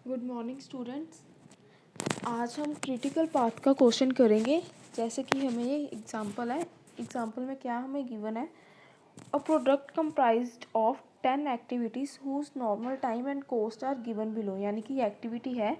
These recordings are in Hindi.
Good morning students. आज हम क्रिटिकल पाथ का क्वेश्चन करेंगे। जैसे कि हमें ये एग्जांपल है। एग्जांपल में क्या हमें गिवन है, a product comprised of 10 activities whose normal time and cost are given below. यानी कि एक्टिविटी है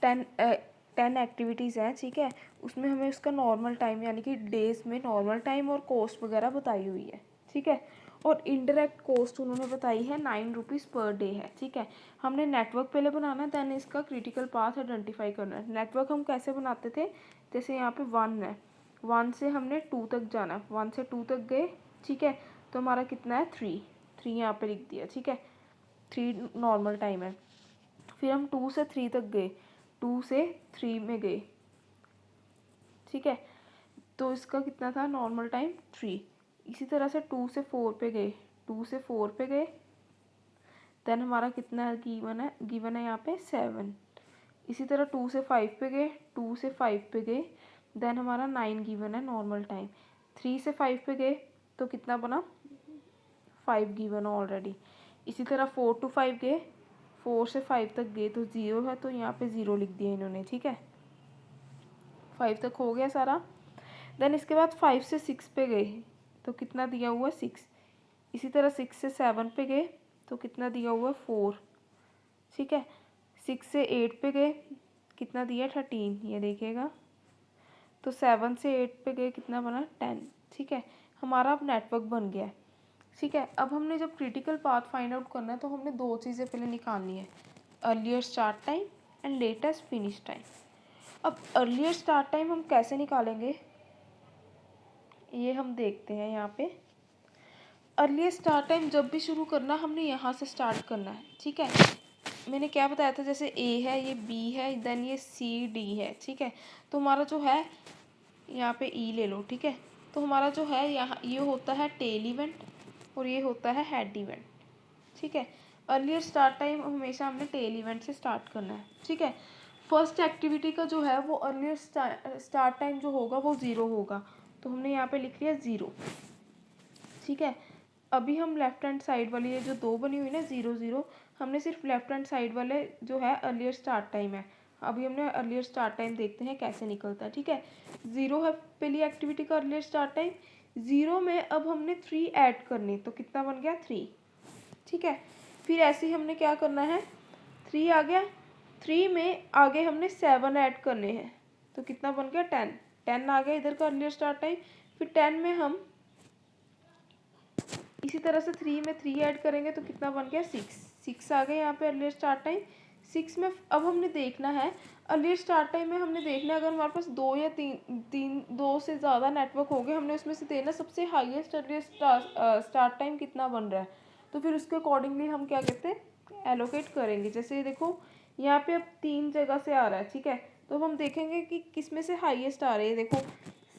10 एक्टिविटीज़ हैं, ठीक है। उसमें हमें उसका नॉर्मल टाइम यानी कि डेज में नॉर्मल टाइम और कॉस्ट वगैरह बताई हुई है, ठीक है। और इनडायरेक्ट कॉस्ट उन्होंने बताई है 9 रुपीज़ पर डे है, ठीक है। हमने नेटवर्क पहले बनाना है, दैन इसका क्रिटिकल पाथ आइडेंटिफाई करना है। नेटवर्क हम कैसे बनाते थे, जैसे यहाँ पे 1 है, 1 से हमने 2 तक जाना है, 1 से 2 तक गए, ठीक है। तो हमारा कितना है 3 यहाँ पे लिख दिया, ठीक है। 3 नॉर्मल टाइम है। फिर हम 2 से 3 तक गए, 2 से 3 में गए, ठीक है। तो इसका कितना था नॉर्मल टाइम 3। इसी तरह से 2 से 4 पे गए, 2 से 4 पे गए, देन हमारा कितना गिवन है यहाँ पे 7। इसी तरह 2 से 5 पे गए, 2 से 5 पे गए, देन हमारा 9 गिवन है नॉर्मल टाइम। 3 से 5 पे गए तो कितना बना 5 गिवन ऑलरेडी। इसी तरह 4 to 5 गए, 4 से 5 तक गए तो 0 है, तो यहाँ पे 0 लिख दिया इन्होंने, ठीक है। 5 तक हो गया सारा। देन इसके बाद 5 से 6 पे गए तो कितना दिया हुआ 6। इसी तरह 6 से 7 पे गए तो कितना दिया हुआ 4, ठीक है। 6 से 8 पे गए कितना दिया 13, ये देखिएगा। तो 7 से 8 पे गए कितना बना 10, ठीक है। हमारा अब नेटवर्क बन गया है, ठीक है। अब हमने जब क्रिटिकल पाथ फाइंड आउट करना है तो हमने 2 चीज़ें पहले निकालनी है, earlier start time and latest finish time. अब अर्लियर स्टार्ट टाइम हम कैसे निकालेंगे ये हम देखते हैं। यहाँ पे अर्लियर स्टार्ट टाइम जब भी शुरू करना हमने यहाँ से स्टार्ट करना है, ठीक है। मैंने क्या बताया था, जैसे ए है, ये बी है, देन ये सी डी है, ठीक है। तो हमारा जो है यहाँ पे ई ले लो, ठीक है। तो हमारा जो है यहाँ ये होता है टेल इवेंट और ये होता है हेड इवेंट, ठीक है। अर्लियर स्टार्ट टाइम हमेशा हमने टेल इवेंट से स्टार्ट करना है, ठीक है। फर्स्ट एक्टिविटी का जो है वो अर्लियर स्टार्ट टाइम जो होगा वो 0 होगा, तो हमने यहाँ पे लिख लिया 0, ठीक है। अभी हम लेफ्ट हैंड साइड वाली ये जो 2 बनी हुई ना 0 0, हमने सिर्फ लेफ्ट हैंड साइड वाले जो है अर्लियर स्टार्ट टाइम है। अभी हमने अर्लियर स्टार्ट टाइम देखते हैं कैसे निकलता है, ठीक है। 0 है पहली एक्टिविटी का अर्लियर स्टार्ट टाइम। 0 में अब हमने 3 ऐड करने, तो कितना बन गया 3, ठीक है। फिर ऐसे ही हमने क्या करना है, 3 आ गया, 3 में आगे हमने 7 ऐड करने हैं, तो कितना बन गया 10, 10 आ गया इधर का अर्लियर स्टार्ट टाइम। फिर 10 में हम इसी तरह से 3 में 3 ऐड करेंगे तो कितना बन गया 6, 6 आ गया यहाँ पे अर्लियर स्टार्ट टाइम। 6 में अब हमने देखना है, अर्लियर स्टार्ट टाइम में हमने देखना है अगर हमारे पास 2 या 3 2 से ज़्यादा नेटवर्क हो गए, हमने उसमें से देना सबसे हाईएस्ट अर्लियर स्टार्ट टाइम कितना बन रहा है, तो फिर उसके अकॉर्डिंगली हम क्या कहते हैं एलोकेट करेंगे। जैसे देखो यहाँ पे अब 3 जगह से आ रहा है, ठीक है। तो अब हम देखेंगे कि किस में से हाईएस्ट आ रही है। देखो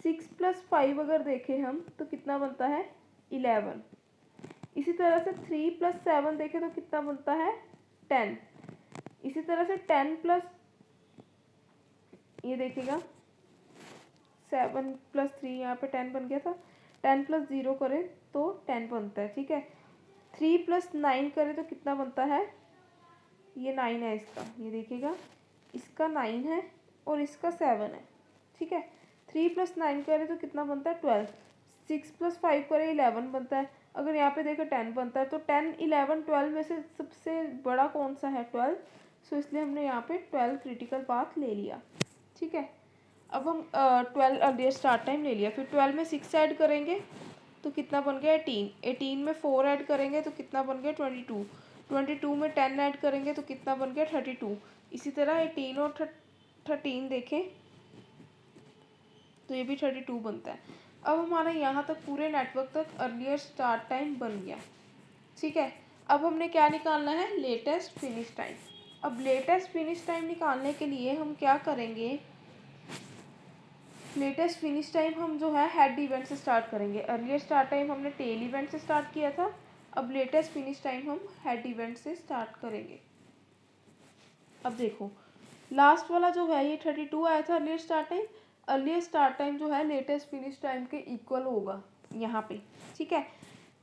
6 + 5 अगर देखें हम तो कितना बनता है 11। इसी तरह से 3 + 7 देखें तो कितना बनता है 10। इसी तरह से 10 प्लस ये देखिएगा 7 + 3 यहाँ पे 10 बन गया था। 10 + 0 करें तो 10 बनता है, ठीक है। 3 + 9 करें तो कितना बनता है, ये 9 है इसका, ये देखिएगा इसका 9 है और इसका 7 है, ठीक है। 3 + 9 करें तो कितना बनता है 12। 6 + 5 करें 11 बनता है। अगर यहाँ पे देखें 10 बनता है, तो 10 11 12 में से सबसे बड़ा कौन सा है 12, सो इसलिए हमने यहाँ पे 12 क्रिटिकल पाथ ले लिया, ठीक है। अब हम 12 अर्लियर स्टार्ट टाइम ले लिया। फिर 12 में 6 ऐड करेंगे तो कितना बन गया 18। 18 में 4 ऐड करेंगे तो कितना बन गया 22। 22 में 10 ऐड करेंगे तो कितना बन गया 32। इसी तरह 18 और 13 देखें तो ये भी 32 बनता है। अब हमारा यहाँ तक पूरे नेटवर्क तक अर्लियर स्टार्ट टाइम बन गया, ठीक है। अब हमने क्या निकालना है लेटेस्ट फिनिश टाइम। अब लेटेस्ट फिनिश टाइम निकालने के लिए हम क्या करेंगे, लेटेस्ट फिनिश टाइम हम जो है हेड इवेंट से स्टार्ट करेंगे। अर्लियर स्टार्ट टाइम हमने टेल इवेंट से स्टार्ट किया था, अब लेटेस्ट फिनिश टाइम हम हेड इवेंट से स्टार्ट करेंगे। अब देखो लास्ट वाला जो है ये 32 आया था earlier start time. Earlier start time जो है लेटेस्ट फिनिश टाइम के इक्वल होगा यहाँ पे, ठीक है।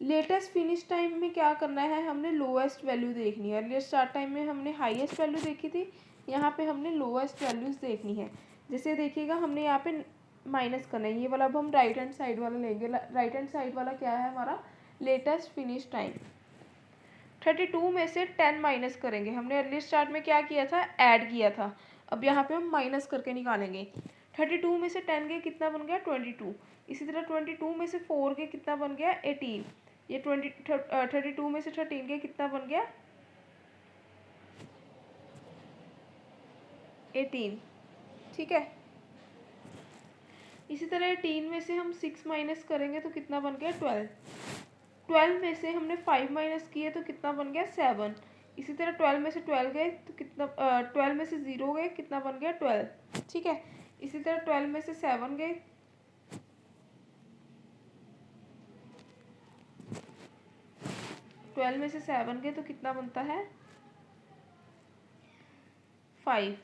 लेटेस्ट फिनिश टाइम में क्या करना है, हमने लोएस्ट वैल्यू देखनी है। अर्लियर स्टार्ट टाइम में हमने हाईएस्ट वैल्यू देखी थी, यहाँ पे हमने लोएस्ट वैल्यूज़ देखनी है। जैसे देखिएगा हमने यहाँ पे माइनस करना है ये वाला, अब हम राइट हैंड साइड वाला लेंगे। राइट हैंड साइड वाला क्या है हमारा, लेटेस्ट फिनिश टाइम। 32 में से 10 माइनस करेंगे। हमने अर्ली स्टार्ट में क्या किया था, ऐड किया था। अब यहाँ पे हम माइनस करके निकालेंगे। 32 में से 10 गए कितना बन गया, 22। इसी तरह 22 में से 4 गए कितना बन गया, 18। ये 32 में से 13 गए कितना बन गया, 18। ठीक है, इसी तरह 18 में से हम 6 माइनस करेंगे तो कितना बन गया, 12। 12 में से हमने 5 माइनस किए तो कितना बन गया, 7। इसी तरह 12 में से 12 गए तो कितना, 12 में से 0 गए कितना बन गया, 12। ठीक है, इसी तरह 12 में से 7 गए, 12 में से 7 गए तो कितना बनता है, 5।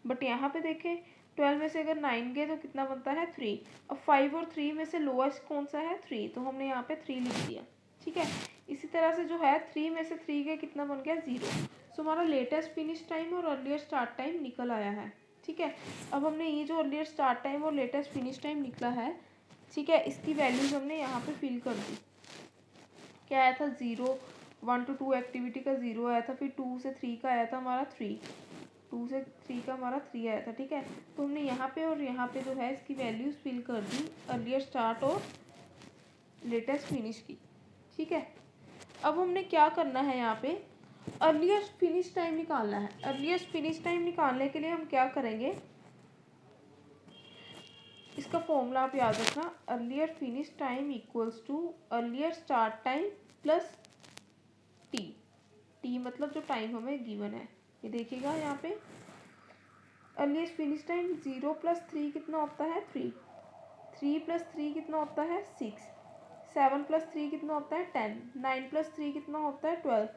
बट यहाँ पे देखें 12 में से अगर 9 गए तो कितना बनता है, 3। अब 5 और 3 में से लोएस्ट कौन सा है, 3, तो हमने यहाँ पे 3 लिख दिया। ठीक है, इसी तरह से जो है 3 में से 3 गए कितना बन गया, 0। सो हमारा लेटेस्ट फिनिश टाइम और अर्लियर स्टार्ट टाइम निकल आया है। ठीक है, अब हमने ये जो अर्लियर स्टार्ट टाइम और लेटेस्ट फिनिश टाइम निकला है, ठीक है, इसकी वैल्यूज हमने यहाँ पे फिल कर दी। क्या आया था, 0, 1 to 2 एक्टिविटी का 0 आया था, फिर 2 से 3 का आया था हमारा 3, 2 से 3 का हमारा 3 आया था। ठीक है, तो हमने यहाँ पे और यहाँ पे जो है इसकी वैल्यूज फिल कर दी, अर्लियर स्टार्ट और लेटेस्ट फिनिश की। ठीक है, अब हमने क्या करना है, यहाँ पे अर्लियर फिनिश टाइम निकालना है। अर्लियर फिनिश टाइम निकालने के लिए हम क्या करेंगे, इसका फॉर्मूला आप याद रखना, earlier finish time equals to earlier start time plus T. T मतलब जो टाइम हमें गिवन है, ये देखिएगा यहाँ पे अर्लियर फिनिश टाइम 0 + 3 कितना होता है, 3। 3 + 3 कितना होता है, 6। 7 + 3 कितना होता है, 10। 9 + 3 कितना होता है, 12।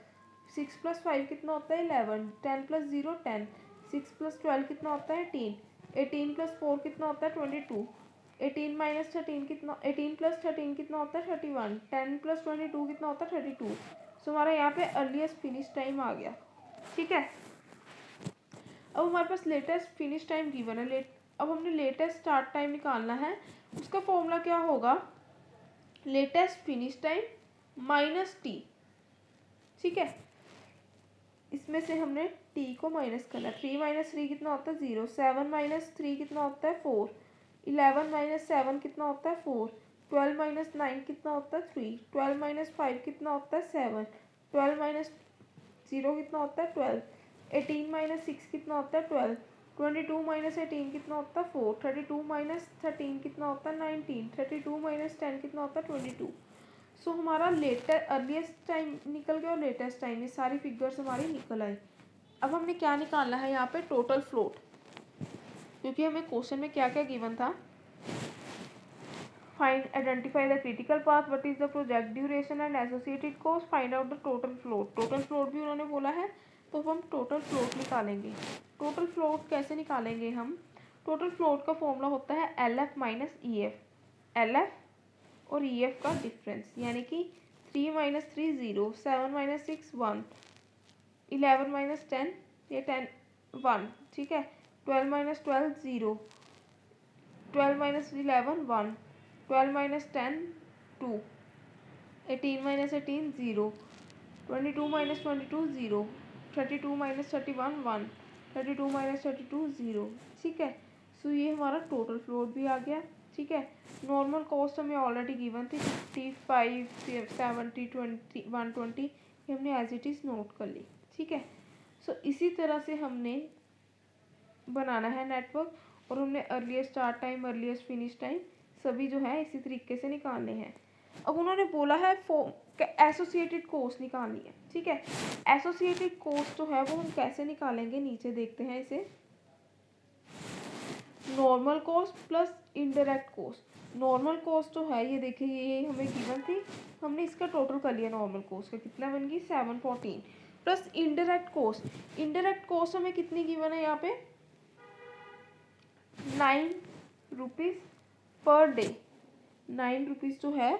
6 + 5 कितना होता है, 11। 10 + 0 10। 6 + 12 कितना होता है, 18। 18 + 4 कितना होता है, 22। 18 - 13 कितना, 18 + 13 कितना होता है, 31। 10 + 22 कितना होता है, 32। सो हमारा यहाँ पे अर्लीस्ट फिनिश टाइम आ गया। ठीक है, अब हमारे पास लेटेस्ट फिनिश टाइम गिवन है। अब हमने लेटेस्ट स्टार्ट टाइम निकालना है। उसका फॉर्मूला क्या होगा, latest finish time minus T. ठीक है, इसमें से हमने टी को माइनस करना है। 3 - 3 कितना होता है, 0। 7 - 3 कितना होता है, 4। 11 - 7 कितना होता है, 4। 12 - 9 कितना होता है, 3। 12 - 5 कितना होता है, 7। 12 - 0 कितना होता है, 12। 18 - 6 कितना होता है, 12। 22 - 18 कितना होता है, 4। 32 - 13 कितना होता है, 19। 32 - 10 कितना होता है, 22। सो हमारा लेटर अर्लीस्ट टाइम निकल गया और लेटेस्ट टाइम, ये सारी फिगर्स हमारी निकल आई। अब हमने क्या निकालना है यहाँ पे, टोटल फ्लोट, क्योंकि हमें क्वेश्चन में क्या क्या गिवन था, find identify the critical path, what is the project duration and associated cost, find out the total float. Total float भी उन्होंने बोला है, तो हम टोटल फ्लोट निकालेंगे। टोटल फ्लोट कैसे निकालेंगे हम, टोटल फ्लोट का फॉर्मूला होता है LF - EF। LF और EF का डिफरेंस, यानी कि 3 - 3 0, 7 - 6 1, 11 - 10 ये 10 1। ठीक है, 12 - 12 0, 12 - 11 1, 12 - 10 2, 18 - 18 0, 22 - 22 0, 32 - 31 1, 32 - 32 0। ठीक है, सो ये हमारा टोटल फ्लोट भी आ गया। ठीक है, नॉर्मल कॉस्ट हमें ऑलरेडी गिवन थी 55 70 20 120, ये हमने एज इट इज़ नोट कर ली। ठीक है, सो इसी तरह से हमने बनाना है नेटवर्क, और हमने earliest start time earliest finish time सभी जो है इसी तरीके से निकालने हैं। अब उन्होंने बोला है एसोसिएटेड कॉस्ट निकालनी है। ठीक है, एसोसिएटेड कॉस्ट जो है वो हम कैसे निकालेंगे, नीचे देखते हैं इसे, normal cost plus indirect cost. Normal cost जो है ये देखिए, ये हमें गिवन थी, हमने इसका टोटल कर लिया, नॉर्मल कॉस्ट का कितना बन गई 714, plus indirect cost. Indirect cost हमें कितनी गिवन है यहाँ पे, 9 रुपीज़ पर डे। 9 रुपीज़ जो है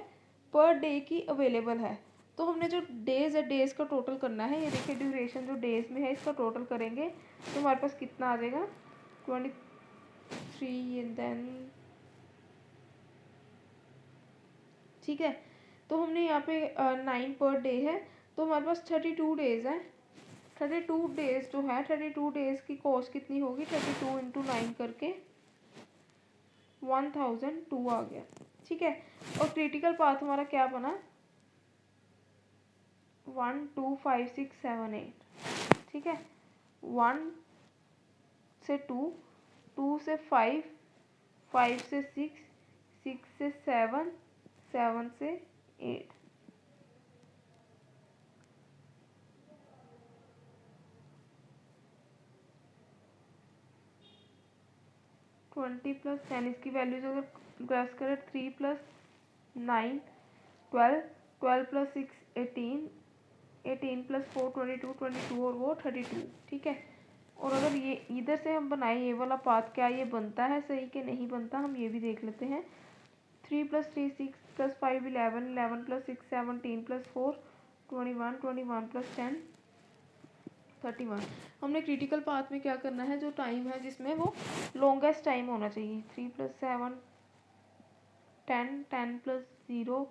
पर डे की अवेलेबल है। तो हमने जो डेज़ है, डेज़ का टोटल करना है। ये देखिए ड्यूरेशन जो डेज़ में है इसका टोटल करेंगे तो हमारे पास कितना आ जाएगा 23 एंड देन, ठीक है। तो हमने यहाँ पे 9 पर डे है तो हमारे पास 32 डेज़ है। 32 डेज़ जो है, 32 डेज़ की कॉस्ट कितनी होगी, 32 इंटू 9 करके 1002 आ गया, ठीक है। और क्रिटिकल पाथ हमारा क्या बना, 1 2 5 6 7 8, ठीक है। 1 से 2, 2 से 5, 5 से 6, 6 से 7, 7 से 8। ट्वेंटी प्लस 10, इसकी वैल्यूज अगर ग्रेस करें 3 प्लस 9 12, 12 प्लस 6 18, 18 प्लस 4 22, 22 और वो 32, ठीक है। और अगर ये इधर से हम बनाए ये वाला पाथ, क्या ये बनता है सही कि नहीं बनता, हम ये भी देख लेते हैं। 3 plus 3 6 plus 5 11, 11 plus 6 17 plus 4 21, 21 plus 10 31। हमने क्रिटिकल पाथ में क्या करना है, जो टाइम है जिसमें वो लॉन्गेस्ट टाइम होना चाहिए। 3 प्लस 7 10, 10 प्लस 0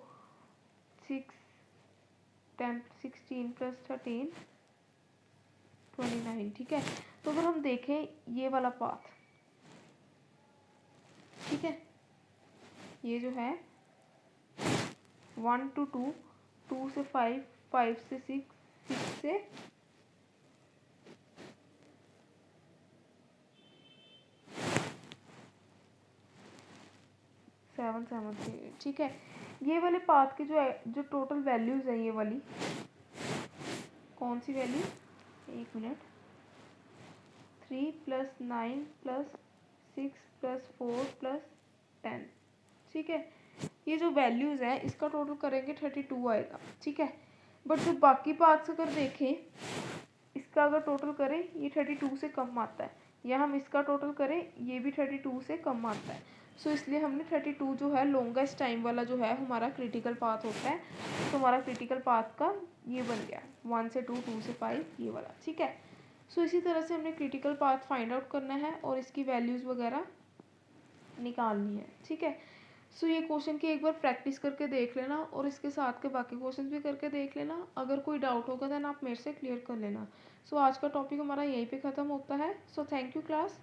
6, 10 16 प्लस 13 29, ठीक है। तो अगर हम देखें ये वाला पाथ, ठीक है, ये जो है 1 to 2, 2 से 5, 5 से 6, 6 से 7, 7 से 8, ठीक है। ये वाले पाथ की जो टोटल वैल्यूज़ है, ये वाली कौन सी वैल्यू, एक minute, 3 plus 9 plus 6 plus 4 plus 10, ठीक है। ये जो वैल्यूज़ हैं इसका टोटल करेंगे 32 आएगा, ठीक है। बट जो बाकी पार्ट्स अगर देखें, इसका अगर टोटल करें ये 32 से कम आता है, या हम इसका टोटल करें ये भी 32 से कम आता है। सो इसलिए हमने 32 जो है लॉन्गेस्ट टाइम वाला जो है हमारा क्रिटिकल पाथ होता है। तो हमारा क्रिटिकल पाथ का ये बन गया 1 से 2, 2 से 5 ये वाला, ठीक है। सो इसी तरह से हमने क्रिटिकल पाथ फाइंड आउट करना है और इसकी वैल्यूज़ वगैरह निकालनी है, ठीक है। सो ये क्वेश्चन की एक बार प्रैक्टिस करके देख लेना और इसके साथ के बाकी क्वेश्चन भी करके देख लेना। अगर कोई डाउट होगा देन आप मेरे से क्लियर कर लेना। सो आज का टॉपिक हमारा यहीं पे ख़त्म होता है। So thank you class.